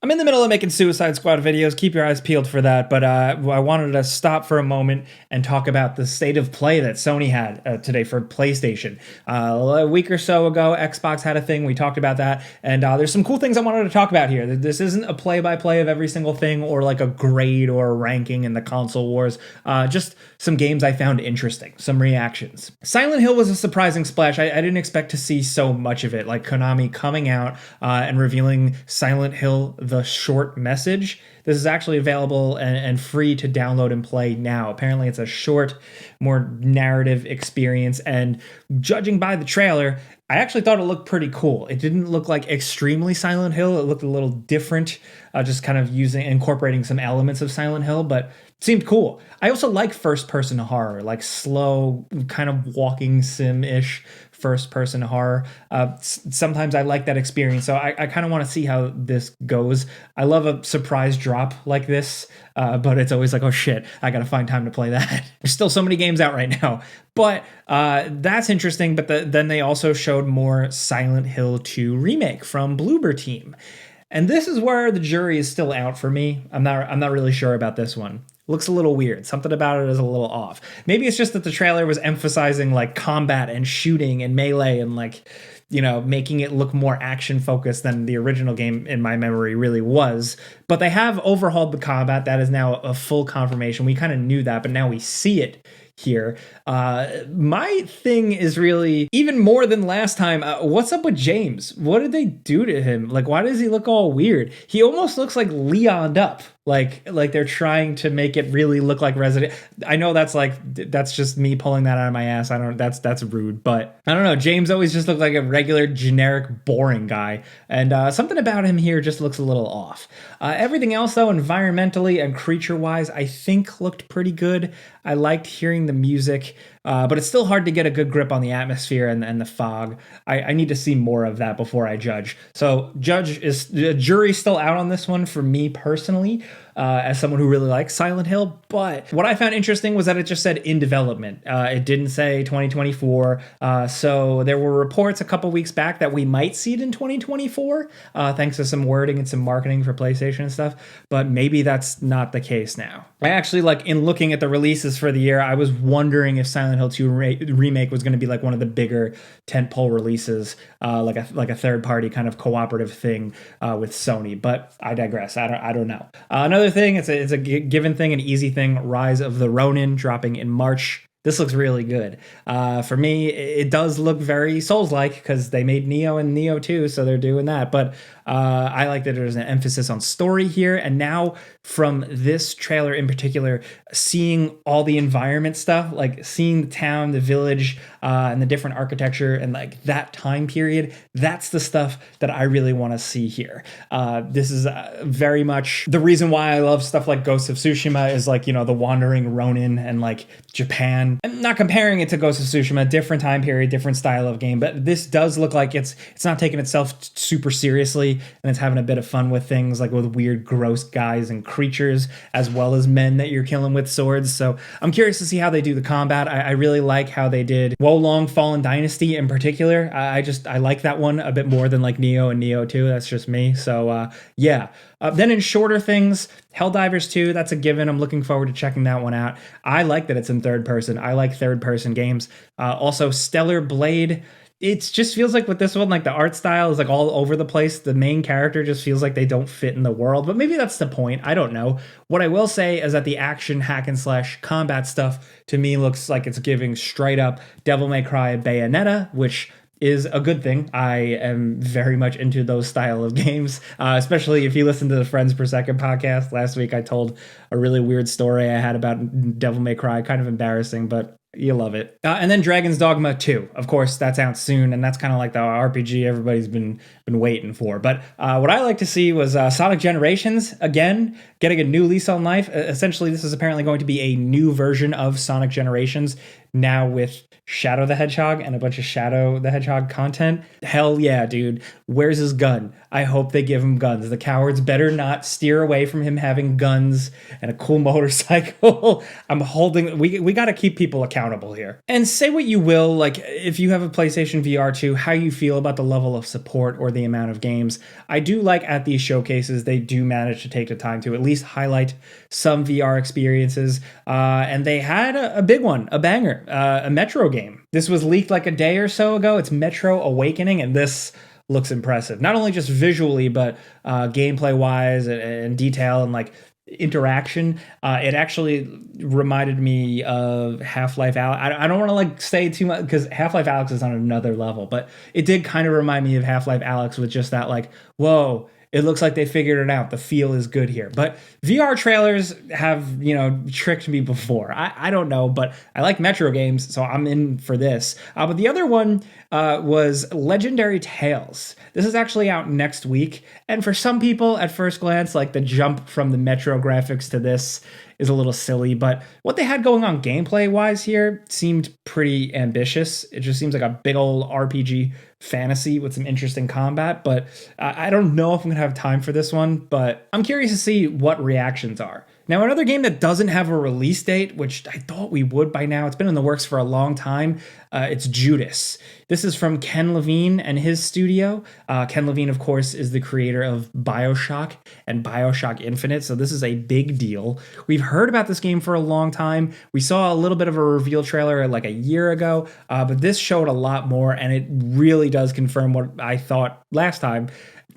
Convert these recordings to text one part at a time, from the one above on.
I'm in the middle of making Suicide Squad videos. Keep your eyes peeled for that. But I wanted to stop for a moment and talk about the state of play that Sony had today for PlayStation. A week or so ago, Xbox had a thing. We talked about that. And there's some cool things I wanted to talk about here. This isn't a play-by-play of every single thing or like a grade or a ranking in the console wars. Just some games I found interesting, some reactions. Silent Hill was a surprising splash. I didn't expect to see so much of it, like Konami coming out and revealing Silent Hill the short message. This is actually available and free to download and play now. Apparently it's a short, more narrative experience, and judging by the trailer, I actually thought it looked pretty cool. It didn't look like extremely Silent Hill. It looked a little different, just kind of incorporating some elements of Silent Hill, but seemed cool. I also like first-person horror, like slow, kind of walking sim-ish first-person horror. Sometimes I like that experience, so I kind of want to see how this goes. I love a surprise drop like this, but it's always like, oh shit, I gotta find time to play that. There's still so many games out right now. But that's interesting, but then they also showed more Silent Hill 2 remake from Bloober Team. And this is where the jury is still out for me. I'm not really sure about this one. Looks a little weird. Something about it is a little off. Maybe it's just that the trailer was emphasizing like combat and shooting and melee and like, you know, making it look more action focused than the original game in my memory really was. But they have overhauled the combat. That is now a full confirmation. We kind of knew that, but now we see it here. My thing is really, even more than last time, what's up with James? What did they do to him? Like, why does he look all weird? He almost looks like Leon'd up. Like they're trying to make it really look like Resident. I know that's just me pulling that out of my ass. That's rude, but I don't know. James always just looked like a regular, generic, boring guy, and something about him here just looks a little off. Everything else, though, environmentally and creature-wise, I think looked pretty good. I liked hearing the music, but it's still hard to get a good grip on the atmosphere and the fog. I need to see more of that before I judge. So the jury's still out on this one for me personally, as someone who really likes Silent Hill. But what I found interesting was that it just said in development. It didn't say 2024. So there were reports a couple weeks back that we might see it in 2024, thanks to some wording and some marketing for PlayStation and stuff. But maybe that's not the case now. I actually, like, in looking at the releases for the year, I was wondering if Silent Hill 2 remake was going to be like one of the bigger tentpole releases, like a third party kind of cooperative thing with Sony. But I digress. I don't know. Another thing, it's a given thing, an easy thing. Rise of the Ronin dropping in March. This looks really good. For me, it does look very Souls-like because they made Neo and Neo 2, so they're doing that. But I like that there's an emphasis on story here. And now from this trailer in particular, seeing all the environment stuff, like seeing the town, the village, and the different architecture and like that time period, that's the stuff that I really want to see here. This is very much the reason why I love stuff like Ghost of Tsushima is like, you know, the wandering Ronin and like Japan. I'm not comparing it to Ghost of Tsushima, different time period, different style of game, but this does look like it's not taking itself super seriously, and it's having a bit of fun with things like with weird, gross guys and creatures, as well as men that you're killing with swords. So I'm curious to see how they do the combat. I really like how they did Wolong Fallen Dynasty in particular. I like that one a bit more than like Neo and Neo 2. That's just me. So yeah. Then in shorter things, Helldivers 2, that's a given. I'm looking forward to checking that one out. I like that it's in third person. I like third person games. Also, Stellar Blade. It just feels like with this one, like the art style is like all over the place. The main character just feels like they don't fit in the world, but maybe that's the point. I don't know. What I will say is that the action hack and slash combat stuff to me looks like it's giving straight up Devil May Cry Bayonetta, which is a good thing. I am very much into those style of games, especially if you listen to the Friends Per Second podcast. Last week I told a really weird story I had about Devil May Cry, kind of embarrassing, but you love it. And then Dragon's Dogma 2. Of course, that's out soon, and that's kind of like the RPG everybody's been waiting for. But what I like to see was Sonic Generations, again, getting a new lease on life. Essentially, this is apparently going to be a new version of Sonic Generations, now with Shadow the Hedgehog and a bunch of Shadow the Hedgehog content. Hell yeah, dude. Where's his gun? I hope they give him guns. The cowards better not steer away from him having guns and a cool motorcycle. I'm holding, we got to keep people accountable here. And say what you will, like if you have a PlayStation VR 2, how you feel about the level of support or the amount of games. I do like at these showcases, they do manage to take the time to at least highlight some VR experiences. And they had a big one, a banger, a Metro game. This was leaked like a day or so ago. It's Metro Awakening, and this looks impressive. Not only just visually, but gameplay wise and detail and like interaction. It actually reminded me of Half-Life Alyx. I don't want to like say too much because Half-Life Alyx is on another level, but it did kind of remind me of Half-Life Alyx with just that like, whoa, it looks like they figured it out. The feel is good here. But VR trailers have, tricked me before. I don't know, but I like Metro games, so I'm in for this. But the other one was Legendary Tales. This is actually out next week. And for some people, at first glance, like the jump from the Metro graphics to this is a little silly, but what they had going on gameplay wise here seemed pretty ambitious. It just seems like a big old RPG fantasy with some interesting combat, but I don't know if I'm gonna have time for this one, but I'm curious to see what reactions are. Now, another game that doesn't have a release date, which I thought we would by now, it's been in the works for a long time, it's Judas. This is from Ken Levine and his studio. Ken Levine, of course, is the creator of BioShock and BioShock Infinite, so this is a big deal. We've heard about this game for a long time. We saw a little bit of a reveal trailer like a year ago, but this showed a lot more, and it really does confirm what I thought last time.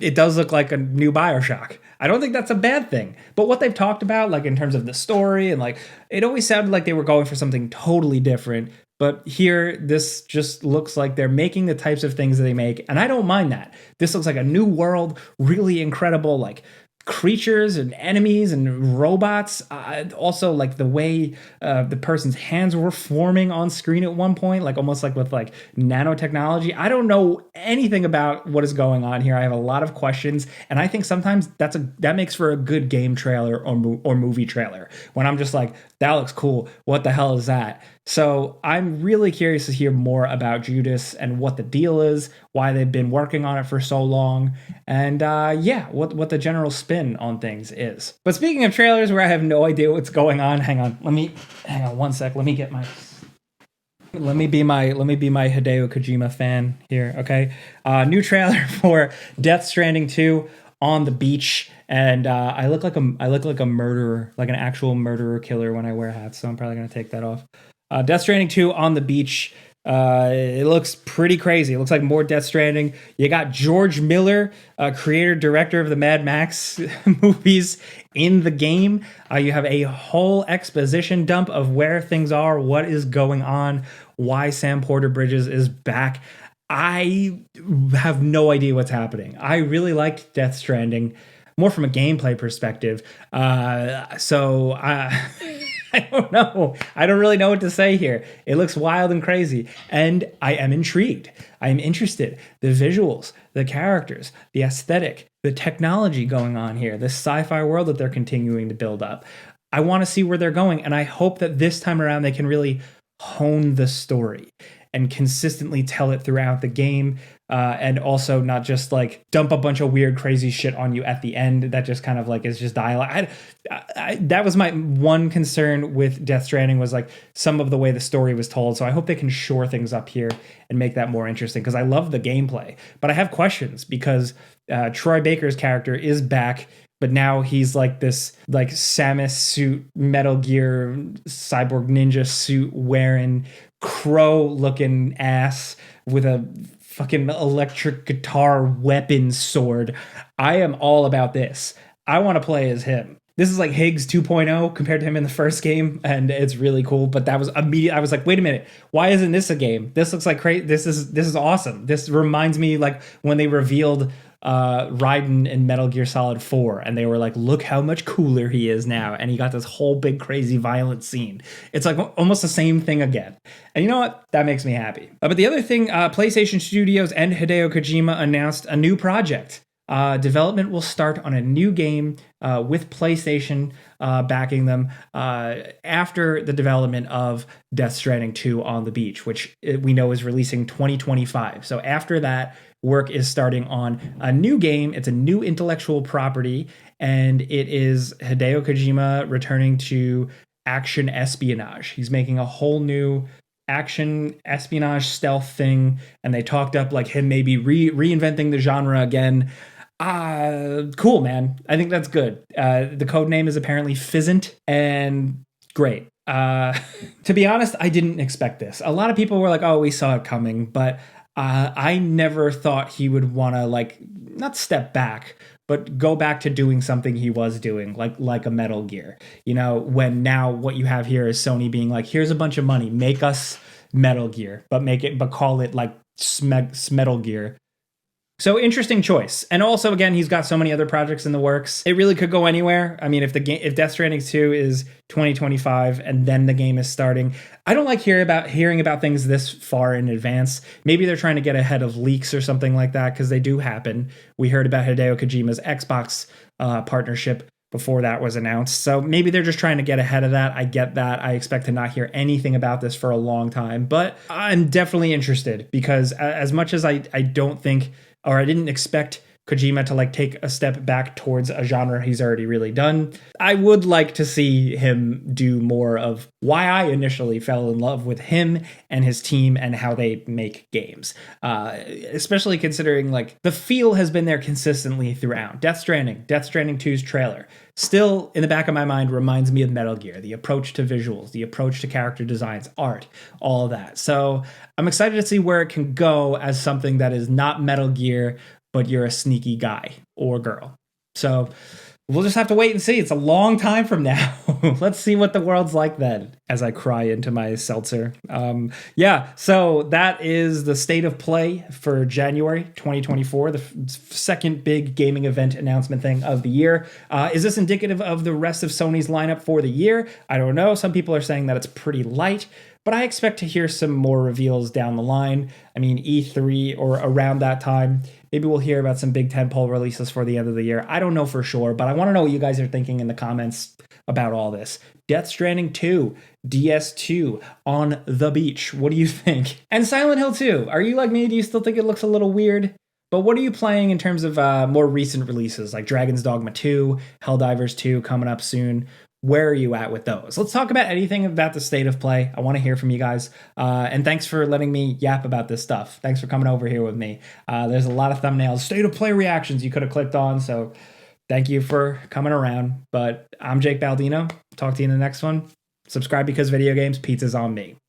It does look like a new BioShock. I don't think that's a bad thing. But what they've talked about, like in terms of the story and like, it always sounded like they were going for something totally different. But here, this just looks like they're making the types of things that they make. And I don't mind that. This looks like a new world, really incredible, like creatures and enemies and robots. Also, like the way the person's hands were forming on screen at one point, like almost like with like nanotechnology. I don't know anything about what is going on here. I have a lot of questions, and I think sometimes that makes for a good game trailer or movie trailer when I'm just like, that looks cool. What the hell is that? So I'm really curious to hear more about Judas and what the deal is, why they've been working on it for so long, and what the general spin on things is. But speaking of trailers where I have no idea what's going on, hang on one sec. Let me be my Hideo Kojima fan here, okay? New trailer for Death Stranding 2 on the beach, and I look like a murderer, like an actual murderer killer when I wear hats, so I'm probably gonna take that off. Death Stranding 2 on the beach. It looks pretty crazy. It looks like more Death Stranding. You got George Miller, creator, director of the Mad Max movies, in the game. You have a whole exposition dump of where things are, what is going on, why Sam Porter Bridges is back. I have no idea what's happening. I really liked Death Stranding, more from a gameplay perspective. I don't know. I don't really know what to say here. It looks wild and crazy, and I am intrigued. I am interested. The visuals, the characters, the aesthetic, the technology going on here, this sci-fi world that they're continuing to build up. I want to see where they're going, and I hope that this time around they can really hone the story and consistently tell it throughout the game, and also not just like dump a bunch of weird crazy shit on you at the end that just kind of like is just dialogue. That was my one concern with Death Stranding, was like some of the way the story was told. So I hope they can shore things up here and make that more interesting, because I love the gameplay, but I have questions because Troy Baker's character is back, but now he's like this like Samus suit, Metal Gear cyborg ninja suit wearing, crow looking ass with a fucking electric guitar weapon sword. I am all about this. I want to play as him. This is like Higgs 2.0 compared to him in the first game, and it's really cool. But that was immediate. I was like, wait a minute, why isn't this a game? This looks like crazy. This is awesome. This reminds me like when they revealed Raiden in Metal Gear Solid 4, and they were like, look how much cooler he is now, and he got this whole big crazy violent scene. It's like almost the same thing again, and you know what, that makes me happy. But the other thing, PlayStation Studios and Hideo Kojima announced a new project, development will start on a new game with PlayStation backing them after the development of Death Stranding 2 on the Beach, which we know is releasing 2025. So after that, work is starting on a new game. It's a new intellectual property, and it is Hideo Kojima returning to action espionage. He's making a whole new action espionage stealth thing, and they talked up like him maybe reinventing the genre again. Cool, man. I think that's good. The code name is apparently Fizzant, and great. To be honest, I didn't expect this. A lot of people were like, "Oh, we saw it coming," but I never thought he would want to like not step back, but go back to doing something he was doing, like a Metal Gear. You know, when now what you have here is Sony being like, "Here's a bunch of money, make us Metal Gear, but call it like Metal Gear." So interesting choice. And also, again, he's got so many other projects in the works. It really could go anywhere. I mean, if Death Stranding 2 is 2025 and then the game is starting, I don't like hearing about things this far in advance. Maybe they're trying to get ahead of leaks or something like that, because they do happen. We heard about Hideo Kojima's Xbox partnership before that was announced. So maybe they're just trying to get ahead of that. I get that. I expect to not hear anything about this for a long time, but I'm definitely interested, because as much as I don't think, or I didn't expect Kojima to like take a step back towards a genre he's already really done, I would like to see him do more of why I initially fell in love with him and his team and how they make games. Especially considering like the feel has been there consistently throughout. Death Stranding 2's trailer still in the back of my mind reminds me of Metal Gear, the approach to visuals, the approach to character designs, art, all of that. So I'm excited to see where it can go as something that is not Metal Gear, but you're a sneaky guy or girl. So we'll just have to wait and see. It's a long time from now. Let's see what the world's like then, as I cry into my seltzer. Yeah, so that is the state of play for January 2024, the second big gaming event announcement thing of the year. Is this indicative of the rest of Sony's lineup for the year? I don't know. Some people are saying that it's pretty light, but I expect to hear some more reveals down the line. I mean, E3 or around that time, maybe we'll hear about some big tentpole releases for the end of the year. I don't know for sure, but I want to know what you guys are thinking in the comments about all this. Death Stranding 2, DS2, on the beach. What do you think? And Silent Hill 2, are you like me? Do you still think it looks a little weird? But what are you playing in terms of more recent releases like Dragon's Dogma 2, Helldivers 2 coming up soon? Where are you at with those? Let's talk about anything about the state of play. I want to hear from you guys. And thanks for letting me yap about this stuff. Thanks for coming over here with me. There's a lot of thumbnails, state of play reactions you could have clicked on. So thank you for coming around. But I'm Jake Baldino. Talk to you in the next one. Subscribe because video games, pizza's on me.